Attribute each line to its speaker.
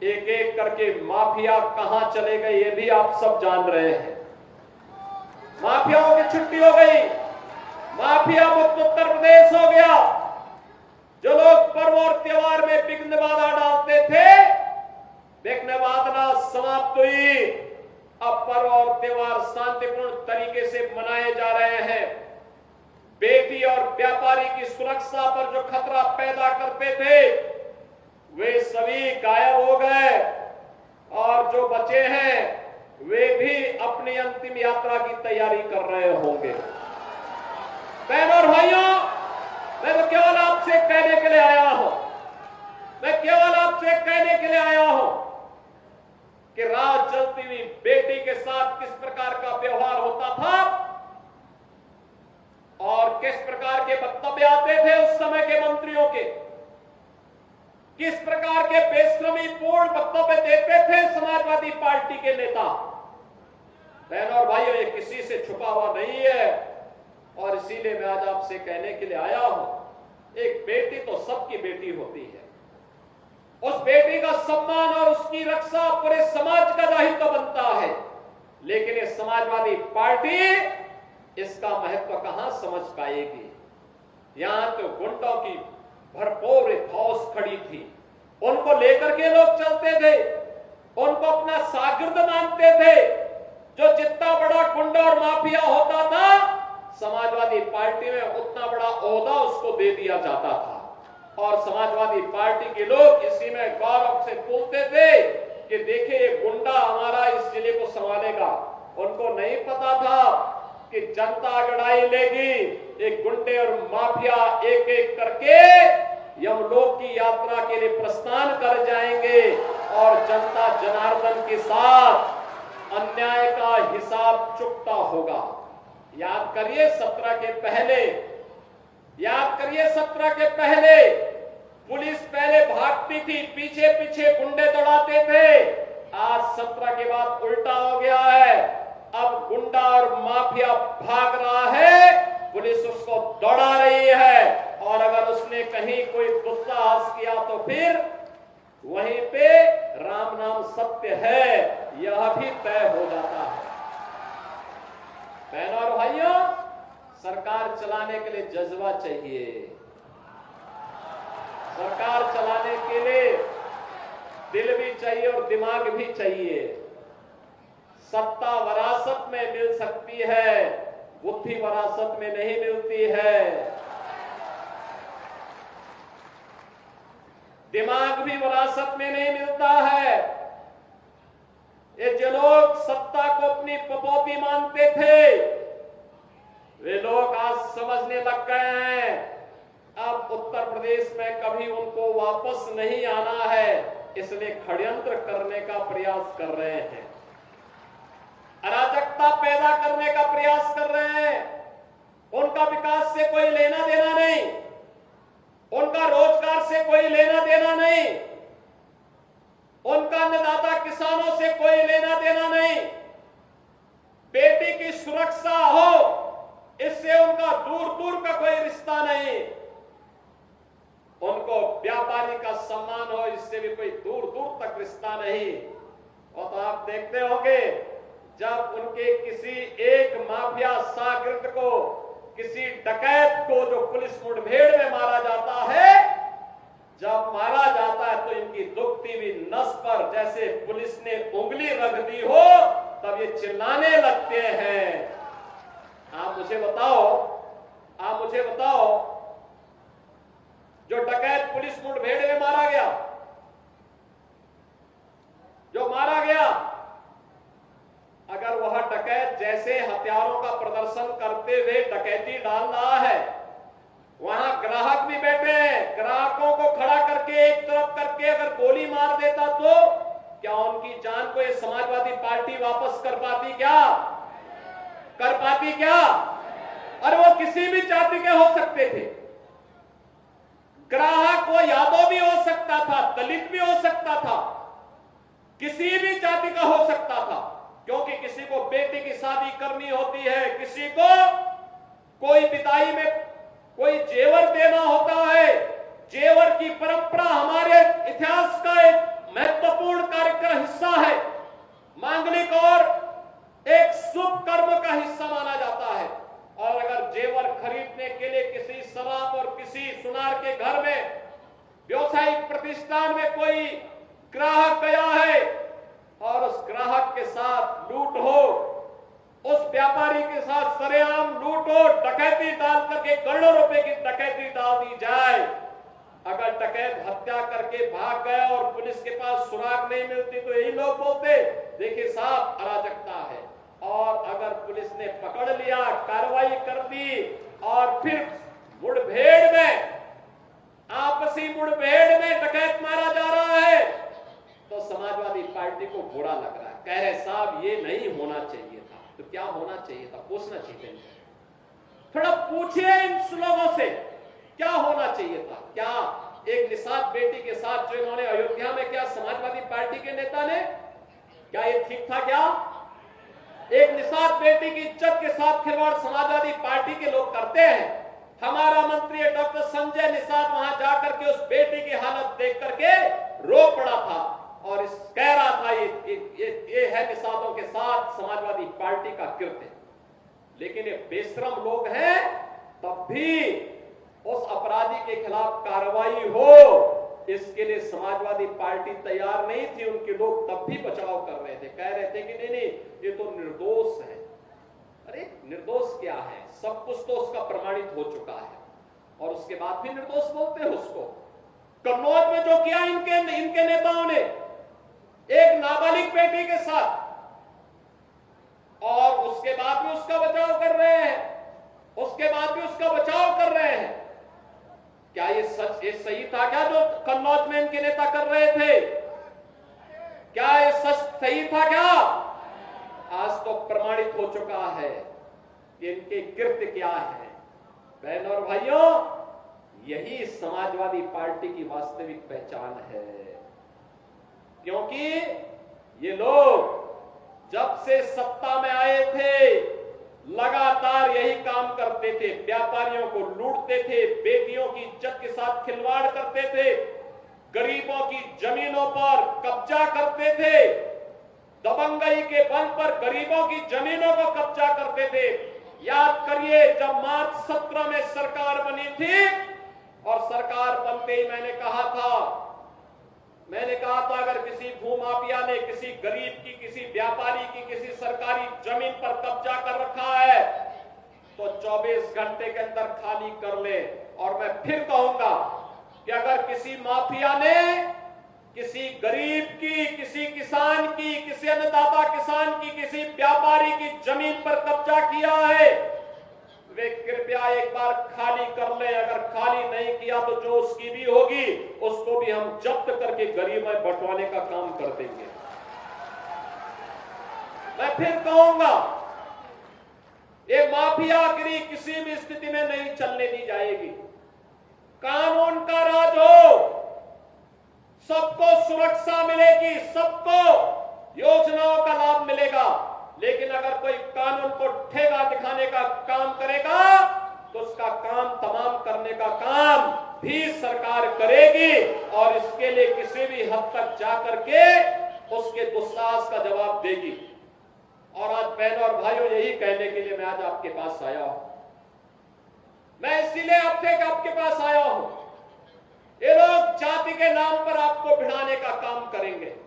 Speaker 1: एक एक करके माफिया कहां चले गए ये भी आप सब जान रहे हैं। माफियाओं की छुट्टी हो गई, माफिया मुक्त उत्तर प्रदेश हो गया। जो लोग पर्व और त्योहार में विघ्न बाधा डालते थे, विघ्न बाधा समाप्त हुई। अब पर्व और त्योहार शांतिपूर्ण तरीके से मनाए जा रहे हैं। बेटी और व्यापारी की सुरक्षा पर जो खतरा पैदा करते थे वे सभी गायब हो गए और जो बचे हैं वे भी अपनी अंतिम यात्रा की तैयारी कर रहे होंगे। बहनों और भाइयों, मैं तो केवल आपसे कहने के लिए आया हूं, मैं केवल आपसे कहने के लिए आया हूं कि रात जलती हुई बेटी के साथ किस प्रकार का व्यवहार होता था और किस प्रकार के वक्तव्य आते थे उस समय के मंत्रियों के, किस प्रकार के बेशर्मी पूर्ण वक्तव्य देते थे समाजवादी पार्टी के नेता। बहनों और भाइयों, ये किसी से छुपा हुआ नहीं है और इसीलिए मैं आज आपसे कहने के लिए आया हूं, एक बेटी तो सबकी बेटी होती है। उस बेटी का सम्मान और उसकी रक्षा पूरे समाज का दायित्व बनता है, लेकिन ये समाजवादी पार्टी इसका महत्व कहां समझ पाएगी। यहां तो गुंडों की भरपूर फौज खड़ी थी, उनको लेकर के लोग चलते थे, उनको अपना शागिर्द मानते थे। जो जितना बड़ा गुंडा और माफिया होता था, समाजवादी पार्टी में उतना बड़ा ओहदा उसको दे दिया जाता था और समाजवादी पार्टी के लोग इसी में गौरव से बोलते थे कि देखिए ये गुंडा हमारा इस जिले को संभालेगा। उनको नहीं पता था कि जनता लड़ाई लेगी, एक गुंडे और माफिया एक एक करके यमलोक की यात्रा के लिए प्रस्थान कर जाएंगे और जनता जनार्दन के साथ अन्याय का हिसाब चुकता होगा। याद करिए 17 के पहले, याद करिए 17 के पहले पुलिस पहले भागती थी, पीछे पीछे गुंडे दौड़ाते थे। आज 17 के बाद उल्टा हो गया है, अब गुंडा और माफिया भाग रहा है, पुलिस उसको दौड़ा रही है और अगर उसने कहीं कोई दुस्साहस किया तो फिर वहीं पे राम नाम सत्य है यह भी तय हो जाता है। बहनों और भाइयों, सरकार चलाने के लिए जज्बा चाहिए, सरकार चलाने के लिए दिल भी चाहिए और दिमाग भी चाहिए। सत्ता वरासत में मिल सकती है, बुद्धि वरासत में नहीं मिलती है, दिमाग भी वरासत में नहीं मिलता है। ये जो लोग सत्ता को अपनी पपौती मानते थे, वे लोग आज समझने लग गए हैं अब उत्तर प्रदेश में कभी उनको वापस नहीं आना है, इसलिए षड्यंत्र करने का प्रयास कर रहे हैं, अराजकता पैदा करने का प्रयास कर रहे हैं। उनका विकास से कोई लेना देना नहीं, उनका रोजगार से कोई लेना देना नहीं, उनका अन्नदाता किसानों से कोई लेना देना नहीं। बेटी की सुरक्षा हो इससे उनका दूर दूर का कोई रिश्ता नहीं, उनको व्यापारी का सम्मान हो इससे भी कोई दूर दूर तक रिश्ता नहीं। और तो आप देखते होंगे जब उनके किसी एक माफिया शागिर्द को, किसी डकैत को जो पुलिस मुठभेड़ में मारा जाता है, जब मारा जाता है तो इनकी दुखती हुई नस पर जैसे पुलिस ने उंगली रख दी हो तब ये चिल्लाने लगते हैं। आप मुझे बताओ जो डकैत पुलिस मुठभेड़ में मारा गया, जो मारा गया, अगर वह डकैत जैसे हथियारों का प्रदर्शन करते हुए डकैती डाल रहा है, वहां ग्राहक भी बैठे हैं, ग्राहकों को खड़ा करके एक तरफ करके अगर गोली मार देता तो क्या उनकी जान को ये समाजवादी पार्टी वापस कर पाती क्या? कर पाती क्या? और वो किसी भी जाति के हो सकते थे, ग्राहक वो यादव भी हो सकता था, दलित भी हो सकता था, किसी भी जाति का हो सकता था, क्योंकि किसी को बेटी की शादी करनी होती है, किसी को कोई विदाई में कोई जेवर देना होता है। जेवर की परंपरा हमारे इतिहास का एक महत्वपूर्ण कोई ग्राहक गया है और उस ग्राहक के साथ लूट हो, उस व्यापारी के साथ सरेआम लूट हो, डकैती डाल करके करोड़ों रुपए की डकैती डाल दी जाए, अगर डकैत हत्या करके भाग गया और पुलिस के पास सुराग नहीं मिलती तो यही लोग बोलते देखिए साहब अराजकता है। और अगर पुलिस ने पकड़ लिया, कार्रवाई कर दी और फिर मुठभेड़ में, आपसी मुठभेड़ में डकैत मारा जा रहा है तो समाजवादी पार्टी को बुरा लग रहा है, कह रहे साहब ये नहीं होना चाहिए था। तो क्या होना चाहिए था, पूछना चाहिए। थोड़ा पूछिए इन लोगों से क्या होना चाहिए था। क्या एक निषाद बेटी के साथ जो इन्होंने अयोध्या में, क्या समाजवादी पार्टी के नेता ने, क्या ये ठीक था? क्या एक निषाद बेटी की इज्जत के साथ खिलवाड़ समाजवादी पार्टी के लोग करते हैं? हमारा मंत्री डॉक्टर संजय निषाद वहां जाकर के उस बेटी की हालत देख करके रो पड़ा था और कह रहा था ये है निषादों के साथ समाजवादी पार्टी का कृत्य। लेकिन ये बेशरम लोग हैं, तब भी उस अपराधी के खिलाफ कार्रवाई हो इसके लिए समाजवादी पार्टी तैयार नहीं थी। उनके लोग तब भी बचाव कर रहे थे, कह रहे थे कि नहीं ये तो निर्दोष है। अरे निर्दोष क्या है, सब कुछ तो उसका प्रमाणित हो चुका है और उसके बाद भी निर्दोष बोलते हैं उसको। कन्नौज में जो किया इनके नेताओं ने एक नाबालिग बेटी के साथ, और उसके बाद भी उसका बचाव कर रहे हैं, उसके बाद भी उसका बचाव कर रहे हैं। क्या ये सही था क्या जो कन्नौज में इनके नेता कर रहे थे? क्या ये सच सही था क्या? आज तो प्रमाणित हो चुका है कि इनके कृत्य क्या है। बहनों और भाइयों, यही समाजवादी पार्टी की वास्तविक पहचान है, क्योंकि ये लोग जब से सत्ता में आए थे लगातार यही काम करते थे, व्यापारियों को लूटते थे, बेटियों की इज्जत के साथ खिलवाड़ करते थे, गरीबों की जमीनों पर कब्जा करते थे, दबंगई के बल पर गरीबों की जमीनों को कब्जा करते थे। याद करिए जब मार्च 17 में सरकार बनी थी और सरकार बनते ही मैंने कहा था अगर किसी भूमाफिया ने किसी गरीब की, किसी व्यापारी की, किसी सरकारी जमीन पर कब्जा कर रखा है तो 24 घंटे के अंदर खाली कर ले। और मैं फिर कहूंगा कि अगर किसी माफिया ने किसी गरीब की, किसी किसान की, किसी अन्नदाता किसान की, किसी व्यापारी की जमीन पर कब्जा किया है, वे कृपया एक बार खाली कर ले। अगर खाली नहीं किया तो जो उसकी भी होगी उसको भी हम जब्त करके गरीब में बंटवाने का काम कर देंगे। मैं फिर कहूंगा ये माफियागिरी किसी भी स्थिति में नहीं चलने दी जाएगी। कानून का राज हो, सबको सुरक्षा मिलेगी, सबको योजनाओं का लाभ मिलेगा। लेकिन अगर कोई कानून को ठेगा दिखाने का काम करेगा तो उसका काम तमाम करने का काम भी सरकार करेगी और इसके लिए किसी भी हद तक जाकर के उसके दुस्साहस का जवाब देगी। और आज बहनों और भाइयों, यही कहने के लिए मैं आज आपके पास आया हूं। मैं इसीलिए आपके पास आया हूं। ये लोग जाति के नाम पर आपको भिड़ाने का काम करेंगे।